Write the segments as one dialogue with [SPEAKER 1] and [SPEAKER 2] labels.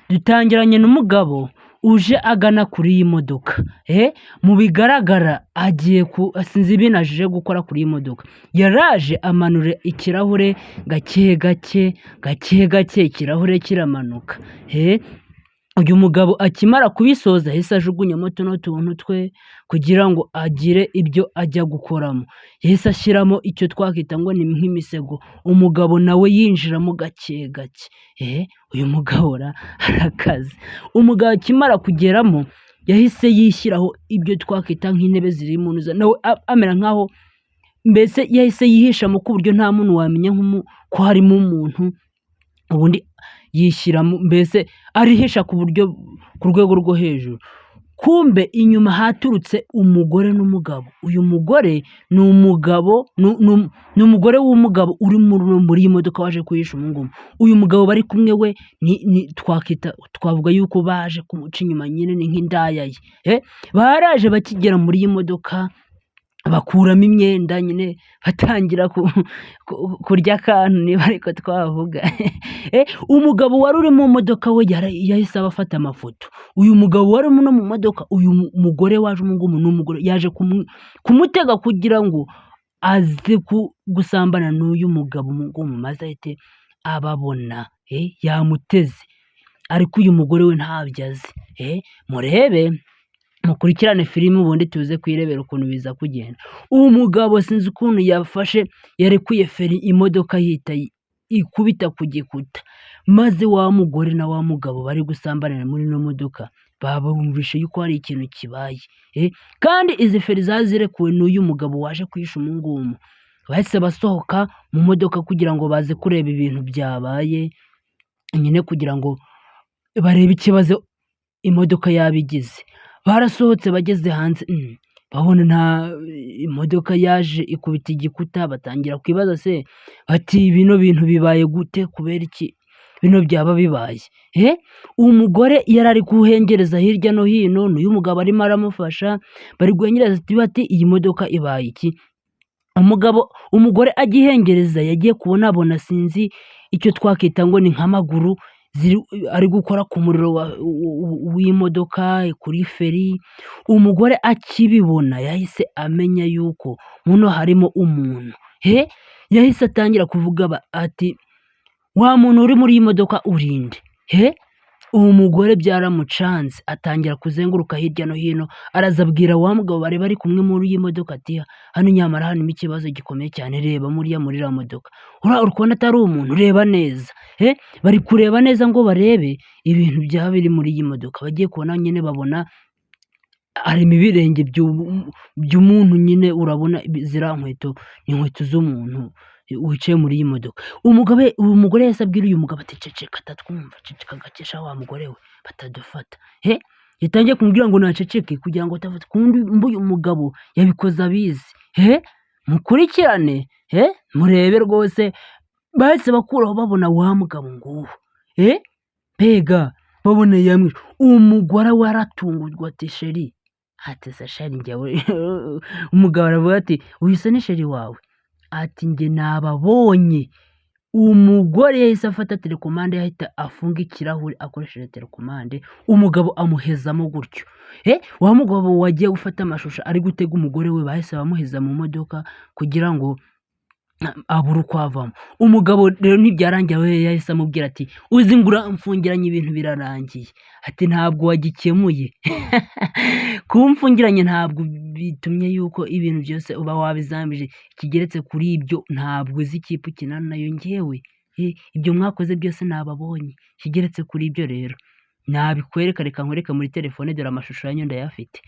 [SPEAKER 1] dutangiranye n'umugabo uje agana kuri iyi modoka, mu bigaragara agiye sinzi ibintu aje gukora kuri iyi modoka, yaraje amanura ikirahure gake gake ikirahure kiramanuka, uyu mugabo akimara kubisoza yahise ajugunyamo tuno tuntu twe kugira ngo agire ibyo ajya gukoramo, yahise ashyiramo icyo twakwita ngo ni nk'imisego, umugabo nawe yinjiramo gake gake, uyu mugabo arakaze. Umugabo akimara kugeramo yahise yishyiraho ibyo twakwita nk'intebe ziri mu nzu, nawe amera nkaho mbese yahise yihishamo ku buryo nta muntu wamenya ko harimo umuntu, ubundi yishyiramo mbese arihisha ku buryo ku rwego rwo hejuru, kumbe inyuma haturutse umugore n'umugabo. Uyu mugore ni umugore w'umugabo uri muri iyi modoka waje kuhisha umungumu. Uyu mugabo bari kumwe we twavuga yuko baje kumuca inyuma, nyine ni nk'indaya ye. Baraje bakigera muri iyi modoka bakuramo imyenda, nyine batangira kurya akantu niba ariko twavuga. Umugabo wari uri mu modoka we yahise abafata amafoto. Uyu mugabo wari no mu modoka, uyu mugore waje umungumu ni umugore yaje kumutega kugira ngo aze gusambana n'uyu mugabo umungumu, maze ahite ababona, yamuteze, ariko uyu mugore we ntabyo azi. Murebe mukurikirane filime ubundi tuze kwirebera ukuntu biza kugenda. Uwo mugabo sinzi ukuntu yarekuye feri imodoka yita ikubita ku gikuta, maze wa mugore na wa mugabo bari gusambanira muri ino modoka babumvishe yuko hari ikintu kibaye, kandi izi feri zazirekuwe n'uyu mugabo waje kwisha umungumu. Bahise basohoka mu modoka kugira ngo baze kureba ibintu byabaye, nyine kugira ngo barebe ikibazo imodoka yabigize. Barasohotse bageze hanze babona nta imodoka yaje ikubita igikuta, batangira kwibaza se bati bino bintu bibaye gute, kubera iki bino byaba bibaye. Uwo mugore yari ari kuhengereza hirya no hino, n'uyu mugabo arimo aramufasha, bari guhengereza bati iyi modoka ibaye iki. Umugore agihengereza yagiye kubona sinzi icyo twakita ngo ni nk'amaguru ari gukora ku muriro w'imodoka kuri feri. Umugore akibibona yahise amenya yuko muno harimo umuntu, yahise atangira kuvuga ati wa muntu uri muri iyi modoka urinde. Uwo mugore byaramucanze, atangira kuzenguruka hirya no hino, arazabwira wa mugabo bari kumwe muri iyi modoka ati hano nyamara harimo ikibazo gikomeye cyane, reba muri iriya modoka, uri kubona atari umuntu, reba neza. Bari kureba neza ngo barebe ibintu byaba biri muri iyi modoka. Bagiye kubona nyine babona harimo ibirenge by'umuntu, nyine urabona ziriya nkweto ni inkweto z'umuntu wicaye muri iyi modoka. Uyu mugore yahise abwira uyu mugabo ati ceceka atatwumva, ceceka gakesha wa mugore we batadufata. Yatangiye kumubwira ngo naceceke kugira ngo atafata, kundi uyu mugabo yabikoze abizi. Mukurikirane murebe rwose. Bahise bakuraho babona wa mugabo nguwo, mbega babona yamwishe. Umugore we aratungurwa ati sheri, ati se sheri njyewe umugabo aravuga ati uhise ni sheri wawe, ati njye nababonye. Umugore yahise afata telekomande yahita afunga ikirahure akoresheje telekomande, umugabo amuhezamo gutyo. Wa mugabo wagiye gufata amashusho ari gutega umugore we bahise bamuheza mu modoka kugira ngo abura uko avamo. Umugabo rero ntibyarangiye, we yahise amubwira ati uzi ngo uramfungiranye ibintu birarangiye, ati ntabwo wagikemuye. Kumfungiranye ntabwo bitumye yuko ibintu byose uba wabizambije, kigeretse kuri ibyo ntabwo uzi ikipe ukina nayo njyewe, ibyo mwakoze byose nababonye, kigeretse kuri ibyo rero nabikwereka, reka nkwereka muri telefone, dore amashusho yanyu ndayafite.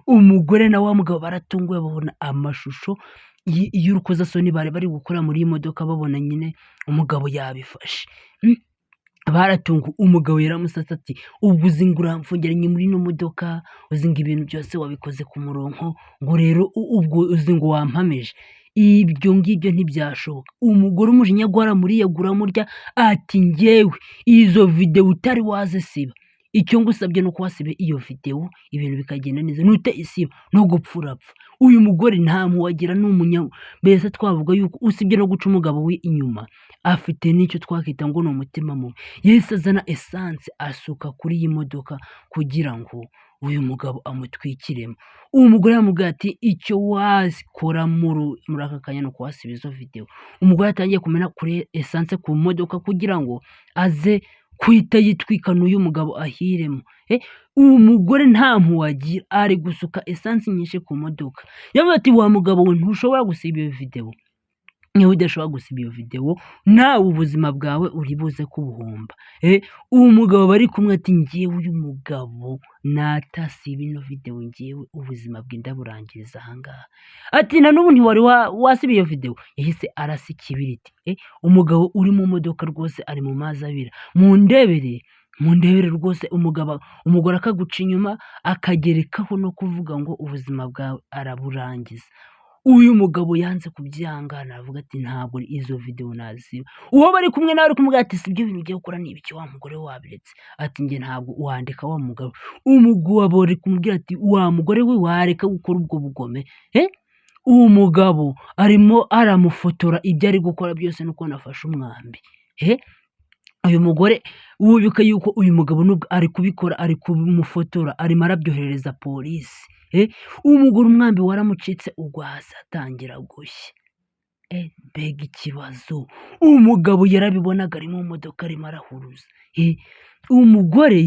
[SPEAKER 1] Umugore na wa mugabo baratunguwe, babona amashusho y'urukozasoni bari gukora muri iyi modoka, babona nyine umugabo yabifashe. Baratunguwe, umugabo yaramusatse ati ubwo uzi ngo uramfungiranye muri ino modoka, uzi ngo ibintu byose wabikoze ku murongo, ngo rero ubwo uzi ngo wampamije. Ibyo ngibyo ntibyashoboka. Umugore umujinya gwaramuriyagura murya ati njyewe izo video utari wazisiba, icyo ngusabye nuko wasiba iyo video ibintu bikagenda neza, nutayisiba no gupfa urapfa. Uyu mugore nta mpuhwe agira, mbese twavuga yuko usibye no guca umugabo we inyuma, afite n'icyo twakwita ngo ni umutima mubi. Yahise azana esanse asuka kuri iyi modoka kugira ngo uyu mugabo amutwikiremo. Uwo mugore yamubwiye ati icyo wakora muri aka kanya ni uko wasiba izo video. Umugore yatangiye kumena kuri esanse ku modoka kugira ngo aze kwita yitwika n'uyu mugabo ahiremo. Uwo mugore nta mpuhwe agira, ari gusuka esanse nyinshi ku modoka. Yamubwiye ati wa mugabo we ntushobora gusiba iyo video. Niba udashobora gusiba iyo video nawe ubuzima bwawe uri buze kubuhomba. Uwo mugabo bari kumwe ati njyewe uyu mugabo natasiba ino video njyewe ubuzima bwe ndaburangiriza ahangaha. Ati na n'ubu ntiwari wasiba iyo video. Yahise arasa ikibiriti. Umugabo uri mu modoka rwose ari mu mazi abira. Mundebere rwose umugore akaguca inyuma akagerekaho no kuvuga ngo ubuzima bwawe araburangiza. Uyu mugabo yanze kubyihangana aravuga ati ntabwo izo video nazisiba. Uwo bari kumwe nawe ari kumubwira ati si ibyo bintu ugiye gukora ni ibiki wa mugore wabiretse. Ati njye ntabwo wandeka wa mugabo. Umugabo ari kumubwira ati wa mugore we wareka gukora ubwo bugome. Uwo mugabo arimo aramufotora ibyo ari gukora byose nuko nafashe umwambi. Uyu mugore wibuka yuko uyu mugabo nubwo ari kubikora ari kumufotora arimo arabyoherereza polisi. Umugore umwambi waramucitse ubwo hasi atangira gushya. Mbega ikibazo. Umugabo yarabibonaga ari mu modoka arimo arahuruza. Umugore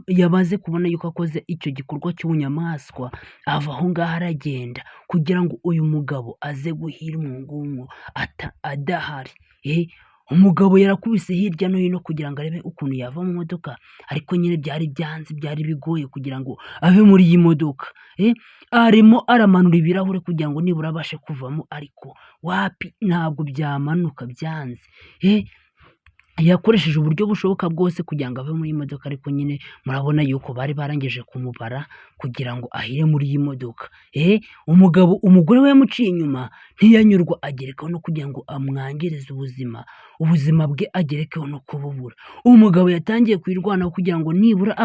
[SPEAKER 1] yamaze kubona yuko akoze icyo gikorwa cy'ubunyamaswa, ava aho ngaho aragenda kugira ngo uyu mugabo aze guhira umwungu adahari. Umugabo yarakubise hirya no hino kugira ngo arebe ukuntu yava mu modoka, ariko nyine byari bigoye kugira ngo ave muri iyi modoka. Arimo aramanura ibirahure kugira ngo nibura abashe kuvamo, ariko wapi ntabwo byamanuka, byanze. Yakoresheje uburyo bushoboka bwose kugira ngo ave muri iyi modoka, ariko nyine murabona yuko bari barangije kumubara kugira ngo ahire muri iyi modoka. Umugore we yamuciye inyuma ntiyanyurwa, agerekaho no kugira ngo amwangirize ubuzima bwe agerekeho no kububura. Umugabo yatangiye kwirwanaho kugira ngo nibura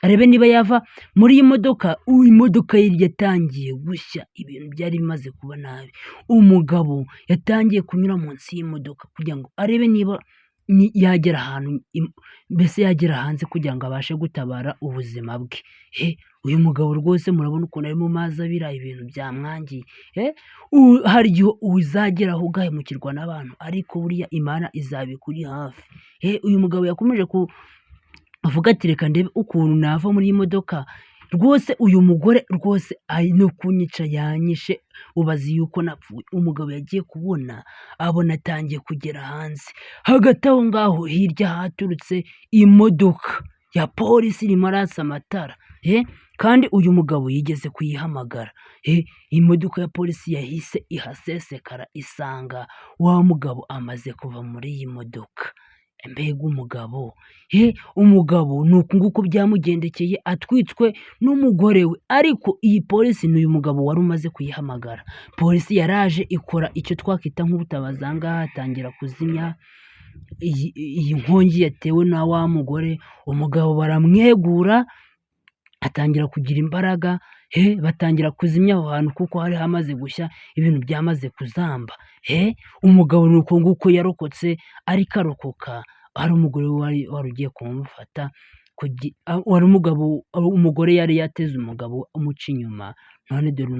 [SPEAKER 1] arebe niba yava muri iyi modoka. Imodoka ye yatangiye gushya, ibintu byari bimaze kuba nabi. Umugabo yatangiye kunyura munsi y'imodoka kugira ngo arebe niba yagera ahantu, mbese yagera hanze kugira ngo abashe gutabara ubuzima bwe. Uyu mugabo rwose murabona ukuntu ari mu mazi abira, ibintu byamwangiye. Hari igihe uzageraho ugahemukirwa n'abantu, ariko buriya Imana izaba ikuri hafi. Uyu mugabo yakomeje kuvuga ati reka ndebe ukuntu nava muri iyi modoka. Rwose uyu mugore rwose ari no kunyica, yanyishe, ubazi yuko napfuye. Umugabo yagiye kubona abona atangiye kugera hanze. Hagati aho ngaho hirya haturutse imodoka ya polisi irimo aratsa amatara. Kandi uyu mugabo yigeze kuyihamagara. Imodoka ya polisi yahise ihasesekara isanga wa mugabo amaze kuva muri iyi modoka. Mbega umugabo ni uku nguko byamugendekeye, atwitswe n'umugore we. Ariko iyi polisi ni uyu mugabo wari umaze kuyihamagara. Polisi yaraje ikora icyo twakwita nk'ubutabazi, aha ngaha atangira kuzimya iyi nkongi yatewe na wa mugore. Umugabo baramwegura atangira kugira imbaraga. Batangira kuzimya aho hantu kuko hari hamaze gushya, ibintu byamaze kuzamba. Umugabo ni uko nguko yarokotse, ariko arokoka hari umugore wari ugiye kumufata. Umugore yari yateze umugabo umuca inyuma, none dore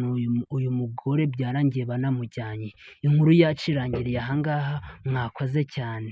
[SPEAKER 1] uyu mugore byarangiye banamujyanye. Inkuru yacu irangiriye aha ngaha, mwakoze cyane.